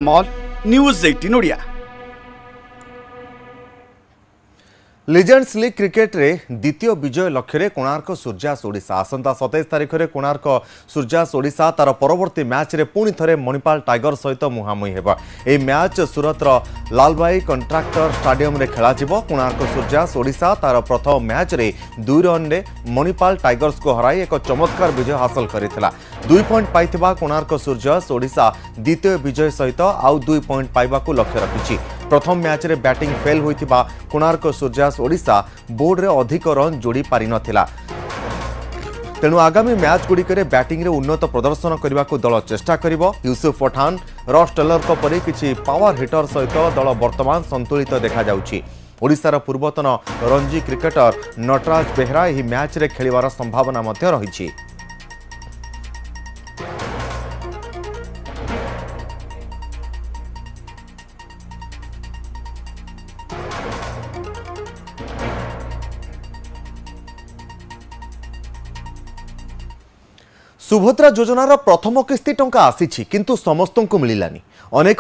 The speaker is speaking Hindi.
Mall news 18 Odia. Legends league cricket रे द्वितीय विजय लक्ष्य रे कोणार्क सूर्यास ओडिशा आसंता 27 तारिख रे कोणार्क सूर्यास ओडिशा तार परवर्ती मैच रे पुणी थरे मणिपाल टाइगर सहित मुहांमुही हेबा। ए मैच सूरत लालबाई कंट्राक्टर स्टेडियम रे खेला जिवो। कोणार्क सूर्यास ओडिशा तार प्रथम मैच रे 2 रन रे मणिपाल टाइगर्स को हराई एक चमत्कार विजय हासिल करिथिला। 2 पॉइंट पाइथिबा कोणार्क सूर्यास ओडिशा द्वितीय विजय सहित आउ 2 पॉइंट पाइबा को लक्ष्य रखिछि। प्रथम मैच रे बैटिंग फेल होइथिबा कोणार्क सूर्यास ओडिशा बोर्ड रे अधिक रन जोड़ी पारि नथिला। तेणु आगामी मैच गुड़िक बैटिंग रे उन्नत प्रदर्शन करने को दल चेष्टा करिवो। यूसुफ पठान रॉस टेलर को परि किछि पावर हिटर सहित दल वर्तमान संतुलित देखा जाउछि। ओडिशार पूर्वतन रणजी क्रिकेटर नटराज बेहरा एही मैच रे खेलिबार संभावना मध्य रहिछि। सुभद्रा योजनार प्रथम किस्ती टंका आसी किंतु समस्त को मिलानी। अनेक